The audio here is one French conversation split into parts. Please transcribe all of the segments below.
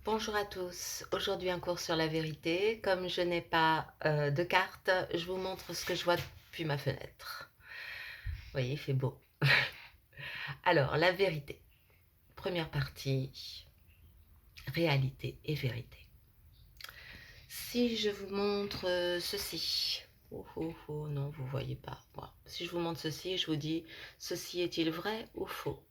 Bonjour à tous, aujourd'hui un cours sur la vérité. Comme je n'ai pas de carte, je vous montre ce que je vois depuis ma fenêtre. Vous voyez, il fait beau. Alors, la vérité. Première partie, réalité et vérité. Si je vous montre ceci, non, vous ne voyez pas. Bon, si je vous montre ceci, je vous dis, ceci est-il vrai ou faux?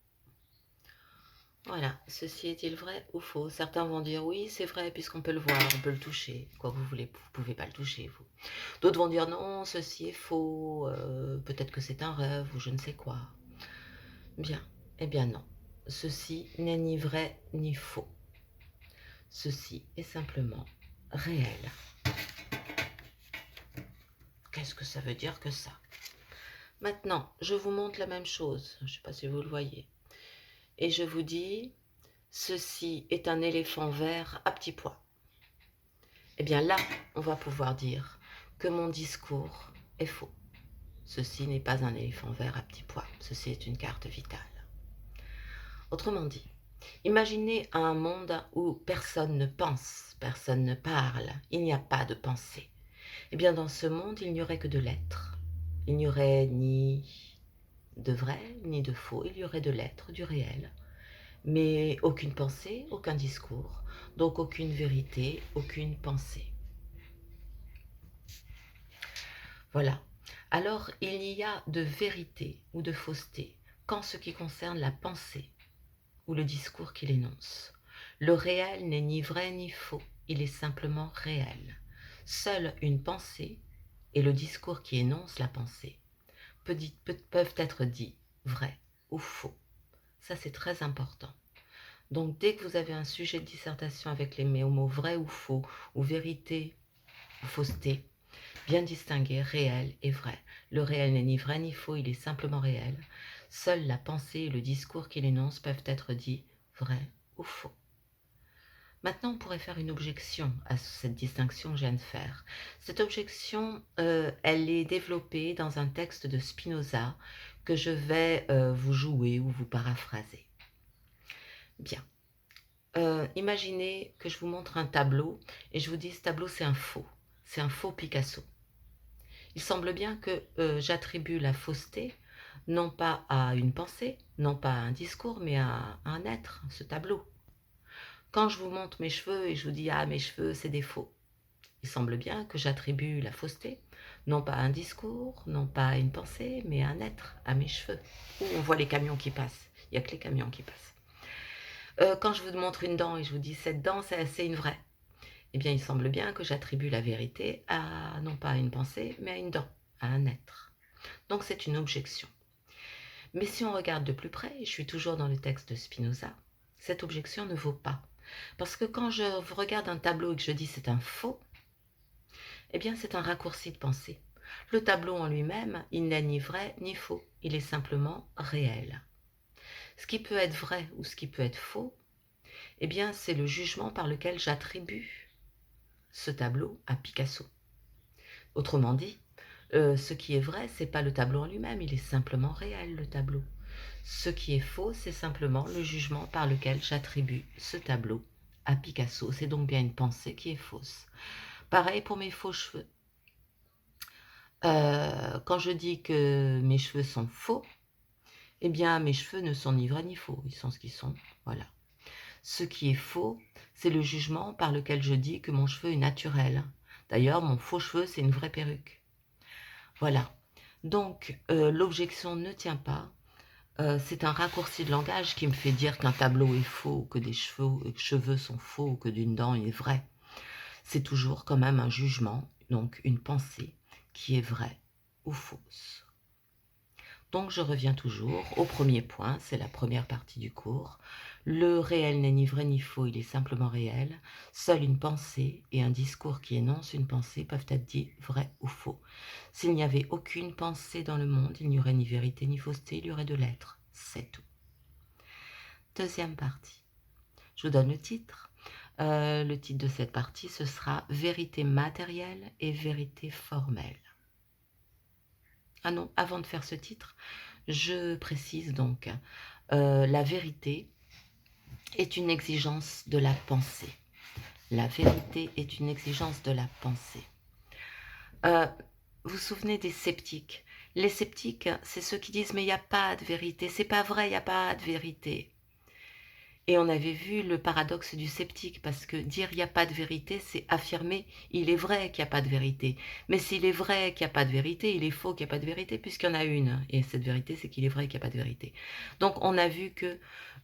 Voilà, ceci est-il vrai ou faux? Certains vont dire oui, c'est vrai, puisqu'on peut le voir, on peut le toucher. Quoi que vous voulez, vous ne pouvez pas le toucher, vous. D'autres vont dire non, ceci est faux, peut-être que c'est un rêve ou je ne sais quoi. Bien, eh bien non. Ceci n'est ni vrai ni faux. Ceci est simplement réel. Qu'est-ce que ça veut dire que ça? Maintenant, je vous montre la même chose. Je ne sais pas si vous le voyez. Et je vous dis, ceci est un éléphant vert à petits pois. Eh bien là, on va pouvoir dire que mon discours est faux. Ceci n'est pas un éléphant vert à petits pois. Ceci est une carte vitale. Autrement dit, imaginez un monde où personne ne pense, personne ne parle, il n'y a pas de pensée. Eh bien, dans ce monde, il n'y aurait que de l'être. Il n'y aurait ni de vrai, ni de faux, il y aurait de l'être, du réel. Mais aucune pensée, aucun discours, donc aucune vérité, aucune pensée. Voilà. Alors, il y a de vérité ou de fausseté qu'en ce qui concerne la pensée ou le discours qu'il énonce. Le réel n'est ni vrai ni faux, il est simplement réel. Seule une pensée et le discours qui énonce la pensée peuvent être dits vrais ou faux. Ça, c'est très important. Donc, dès que vous avez un sujet de dissertation avec les mots vrai ou faux, ou vérité ou fausseté, bien distinguer réel et vrai. Le réel n'est ni vrai ni faux, il est simplement réel. Seule la pensée et le discours qu'il énonce peuvent être dits vrai ou faux. Maintenant, on pourrait faire une objection à cette distinction que je viens de faire. Cette objection, elle est développée dans un texte de Spinoza que je vais vous jouer ou vous paraphraser. Bien. Imaginez que je vous montre un tableau et je vous dis ce tableau c'est un faux Picasso. Il semble bien que j'attribue la fausseté non pas à une pensée, non pas à un discours, mais à un être, ce tableau. Quand je vous montre mes cheveux et je vous dis « Ah, mes cheveux, c'est des faux », il semble bien que j'attribue la fausseté, non pas à un discours, non pas à une pensée, mais à un être, à mes cheveux. Où on voit les camions qui passent, il n'y a que les camions qui passent. Quand je vous montre une dent et je vous dis « Cette dent, c'est une vraie », eh bien, il semble bien que j'attribue la vérité à, non pas à une pensée, mais à une dent, à un être. Donc, c'est une objection. Mais si on regarde de plus près, je suis toujours dans le texte de Spinoza, cette objection ne vaut pas. Parce que quand je regarde un tableau et que je dis c'est un faux, eh bien c'est un raccourci de pensée. Le tableau en lui-même, il n'est ni vrai ni faux, il est simplement réel. Ce qui peut être vrai ou ce qui peut être faux, eh bien c'est le jugement par lequel j'attribue ce tableau à Picasso. Autrement dit, ce qui est vrai, c'est pas le tableau en lui-même, il est simplement réel, le tableau. Ce qui est faux, c'est simplement le jugement par lequel j'attribue ce tableau à Picasso. C'est donc bien une pensée qui est fausse. Pareil pour mes faux cheveux. Quand je dis que mes cheveux sont faux, eh bien mes cheveux ne sont ni vrais ni faux, ils sont ce qu'ils sont, voilà. Ce qui est faux, c'est le jugement par lequel je dis que mon cheveu est naturel. D'ailleurs, mon faux cheveu, c'est une vraie perruque. Voilà. Donc, l'objection ne tient pas. C'est un raccourci de langage qui me fait dire qu'un tableau est faux, que des cheveux sont faux, que d'une dent est vraie. C'est toujours quand même un jugement, donc une pensée, qui est vraie ou fausse. Donc je reviens toujours au premier point, c'est la première partie du cours. Le réel n'est ni vrai ni faux, il est simplement réel. Seule une pensée et un discours qui énonce une pensée peuvent être dits vrais ou faux. S'il n'y avait aucune pensée dans le monde, il n'y aurait ni vérité ni fausseté, il y aurait de l'être. C'est tout. Deuxième partie. Je vous donne le titre. Le titre de cette partie, ce sera « Vérité matérielle et vérité formelle ». Ah non, avant de faire ce titre, je précise donc, la vérité est une exigence de la pensée. La vérité est une exigence de la pensée. Vous vous souvenez des sceptiques? Les sceptiques, c'est ceux qui disent « mais il n'y a pas de vérité, c'est pas vrai, il n'y a pas de vérité ». Et on avait vu le paradoxe du sceptique, parce que dire il n'y a pas de vérité, c'est affirmer il est vrai qu'il n'y a pas de vérité. Mais s'il est vrai qu'il n'y a pas de vérité, il est faux qu'il n'y a pas de vérité, puisqu'il y en a une. Et cette vérité, c'est qu'il est vrai qu'il n'y a pas de vérité. Donc on a vu que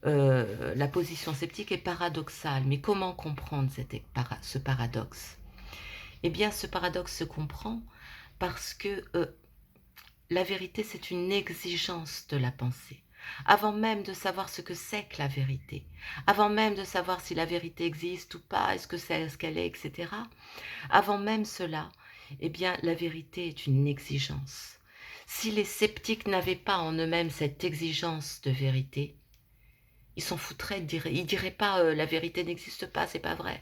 la position sceptique est paradoxale. Mais comment comprendre ce paradoxe? Eh bien, ce paradoxe se comprend parce que la vérité, c'est une exigence de la pensée. Avant même de savoir ce que c'est que la vérité, avant même de savoir si la vérité existe ou pas, est-ce que c'est ce qu'elle est, etc. Avant même cela, eh bien, la vérité est une exigence. Si les sceptiques n'avaient pas en eux-mêmes cette exigence de vérité, ils s'en foutraient, ils diraient pas la vérité n'existe pas, c'est pas vrai.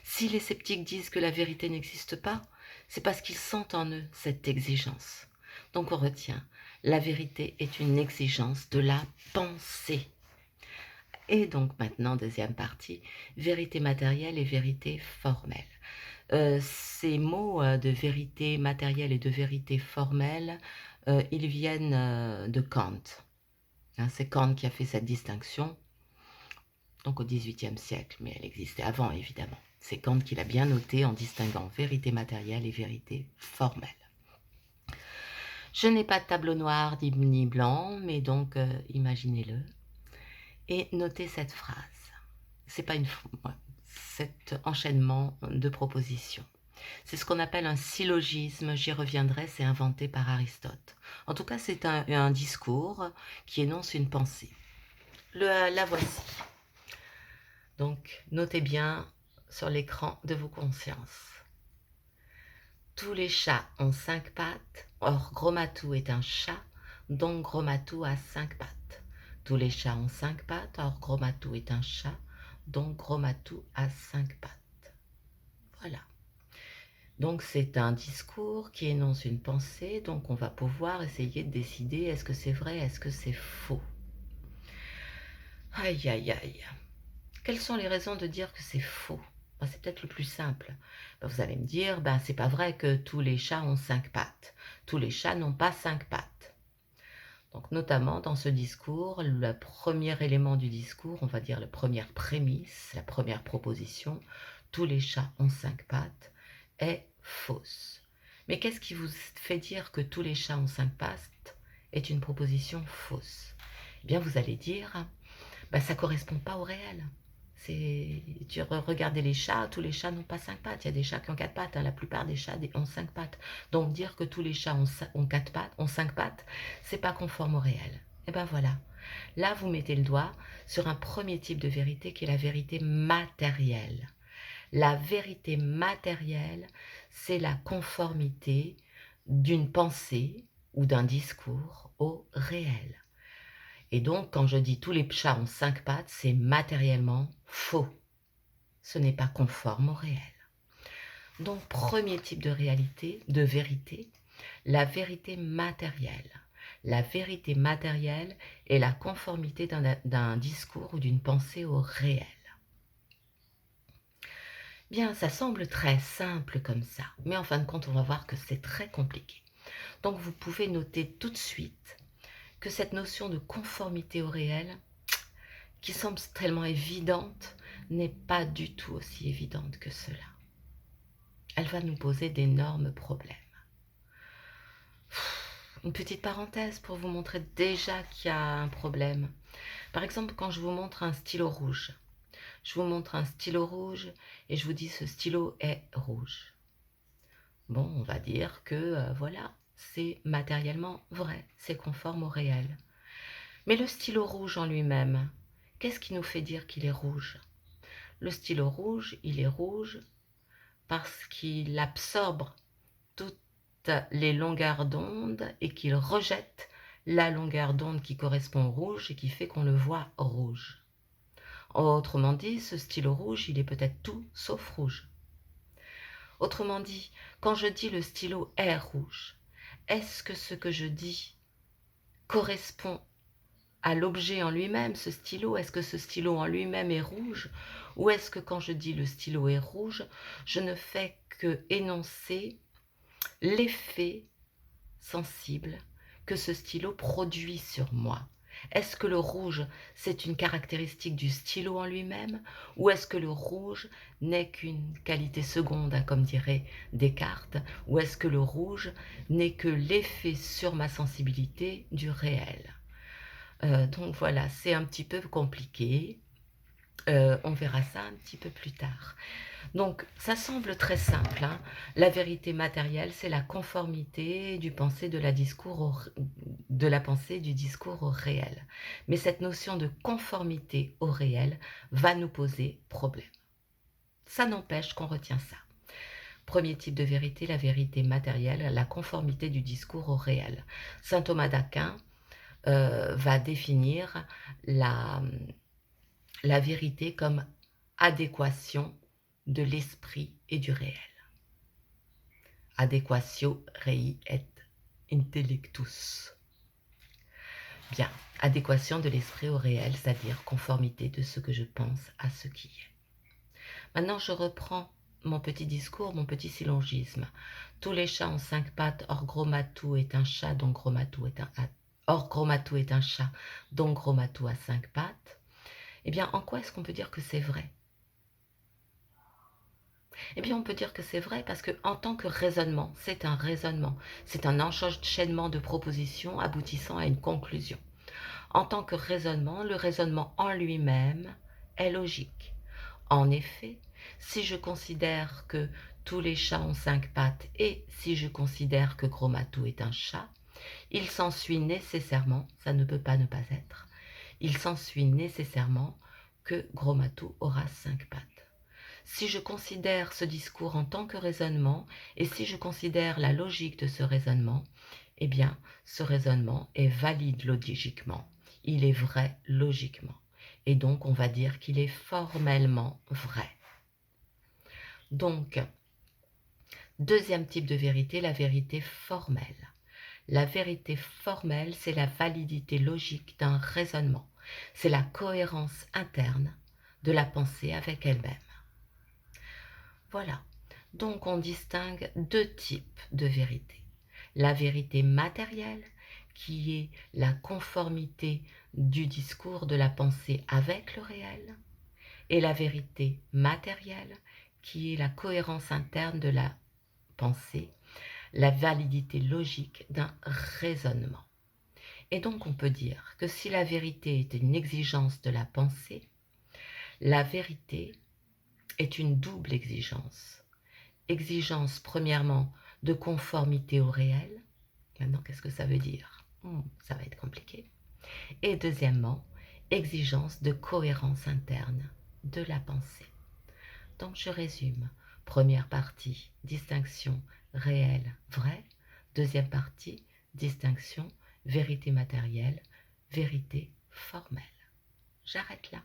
Si les sceptiques disent que la vérité n'existe pas, c'est parce qu'ils sentent en eux cette exigence. Donc on retient, la vérité est une exigence de la pensée. Et donc maintenant, deuxième partie, vérité matérielle et vérité formelle. Ces mots de vérité matérielle et de vérité formelle, ils viennent de Kant. Hein, c'est Kant qui a fait cette distinction, donc au XVIIIe siècle, mais elle existait avant évidemment. C'est Kant qui l'a bien noté en distinguant vérité matérielle et vérité formelle. Je n'ai pas de tableau noir ni blanc, mais donc imaginez-le. Et notez cette phrase. C'est pas cet enchaînement de propositions. C'est ce qu'on appelle un syllogisme, j'y reviendrai, c'est inventé par Aristote. En tout cas, c'est un discours qui énonce une pensée. La voici. Donc, notez bien sur l'écran de vos consciences. Tous les chats ont 5 pattes, or Gros Matou est un chat, donc Gros Matou a 5 pattes. Tous les chats ont 5 pattes, or Gros Matou est un chat, donc Gros Matou a 5 pattes. Voilà. Donc c'est un discours qui énonce une pensée, donc on va pouvoir essayer de décider est-ce que c'est vrai, est-ce que c'est faux. Aïe aïe aïe. Quelles sont les raisons de dire que c'est faux? C'est peut-être le plus simple. Vous allez me dire, c'est pas vrai que tous les chats ont 5 pattes. Tous les chats n'ont pas 5 pattes. Donc notamment dans ce discours, le premier élément du discours, on va dire la première prémisse, la première proposition, tous les chats ont 5 pattes, est fausse. Mais qu'est-ce qui vous fait dire que tous les chats ont 5 pattes est une proposition fausse? Eh bien vous allez dire, ça ne correspond pas au réel. Regardez les chats, tous les chats n'ont pas 5 pattes. Il y a des chats qui ont 4 pattes, la plupart des chats ont 5 pattes. Donc dire que tous les chats ont 4 pattes, ont 5 pattes, c'est pas conforme au réel. Et ben voilà. Là, vous mettez le doigt sur un premier type de vérité qui est la vérité matérielle. La vérité matérielle, c'est la conformité d'une pensée ou d'un discours au réel. Et donc, quand je dis tous les chats ont 5 pattes, c'est matériellement faux. Ce n'est pas conforme au réel. Donc, premier type de réalité, de vérité, la vérité matérielle. La vérité matérielle est la conformité d'un discours ou d'une pensée au réel. Bien, ça semble très simple comme ça, mais en fin de compte, on va voir que c'est très compliqué. Donc, vous pouvez noter tout de suite que cette notion de conformité au réel, qui semble tellement évidente, n'est pas du tout aussi évidente que cela. Elle va nous poser d'énormes problèmes. Une petite parenthèse pour vous montrer déjà qu'il y a un problème. Par exemple, quand je vous montre un stylo rouge, je vous montre un stylo rouge et je vous dis ce stylo est rouge. Bon, on va dire que voilà, c'est matériellement vrai, c'est conforme au réel. Mais le stylo rouge en lui-même, qu'est-ce qui nous fait dire qu'il est rouge? Le stylo rouge, il est rouge parce qu'il absorbe toutes les longueurs d'onde et qu'il rejette la longueur d'onde qui correspond au rouge et qui fait qu'on le voit rouge. Autrement dit, ce stylo rouge, il est peut-être tout sauf rouge. Autrement dit, quand je dis le stylo est rouge, est-ce que ce que je dis correspond à l'objet en lui-même, ce stylo. Est-ce que ce stylo en lui-même est rouge? Ou est-ce que quand je dis le stylo est rouge, je ne fais que énoncer l'effet sensible que ce stylo produit sur moi? Est-ce que le rouge, c'est une caractéristique du stylo en lui-même, ou est-ce que le rouge n'est qu'une qualité seconde, hein, comme dirait Descartes, ou est-ce que le rouge n'est que l'effet sur ma sensibilité du réel? Donc voilà, c'est un petit peu compliqué. On verra ça un petit peu plus tard. Donc, ça semble très simple, hein. La vérité matérielle, c'est la conformité du pensée de la pensée du discours au réel. Mais cette notion de conformité au réel va nous poser problème. Ça n'empêche qu'on retient ça. Premier type de vérité, la vérité matérielle, la conformité du discours au réel. Saint Thomas d'Aquin va définir la vérité comme adéquation de l'esprit et du réel. Adequatio rei et intellectus. Bien, adéquation de l'esprit au réel, c'est-à-dire conformité de ce que je pense à ce qui est. Maintenant, je reprends mon petit discours, mon petit syllogisme. Tous les chats ont 5 pattes, or gros matou est un chat, donc gros matou est un... Or gros matou est un chat, donc gros matou a 5 pattes. Eh bien, en quoi est-ce qu'on peut dire que c'est vrai? Eh bien, on peut dire que c'est vrai parce qu'en tant que raisonnement, c'est un raisonnement. C'est un enchaînement de propositions aboutissant à une conclusion. En tant que raisonnement, le raisonnement en lui-même est logique. En effet, si je considère que tous les chats ont 5 pattes et si je considère que Gros Matou est un chat, il s'ensuit nécessairement, ça ne peut pas ne pas être, il s'ensuit nécessairement que Gros Matou aura 5 pattes. Si je considère ce discours en tant que raisonnement et si je considère la logique de ce raisonnement, eh bien, ce raisonnement est valide logiquement. Il est vrai logiquement. Et donc, on va dire qu'il est formellement vrai. Donc, deuxième type de vérité, la vérité formelle. La vérité formelle, c'est la validité logique d'un raisonnement. C'est la cohérence interne de la pensée avec elle-même. Voilà, donc on distingue deux types de vérité. La vérité matérielle, qui est la conformité du discours de la pensée avec le réel, et la vérité matérielle, qui est la cohérence interne de la pensée, la validité logique d'un raisonnement. Et donc on peut dire que si la vérité est une exigence de la pensée, la vérité est une double exigence. Exigence, premièrement, de conformité au réel. Maintenant, qu'est-ce que ça veut dire? Ça va être compliqué. Et deuxièmement, exigence de cohérence interne de la pensée. Donc, je résume. Première partie, distinction réel-vrai. Deuxième partie, distinction vérité matérielle, vérité formelle. J'arrête là.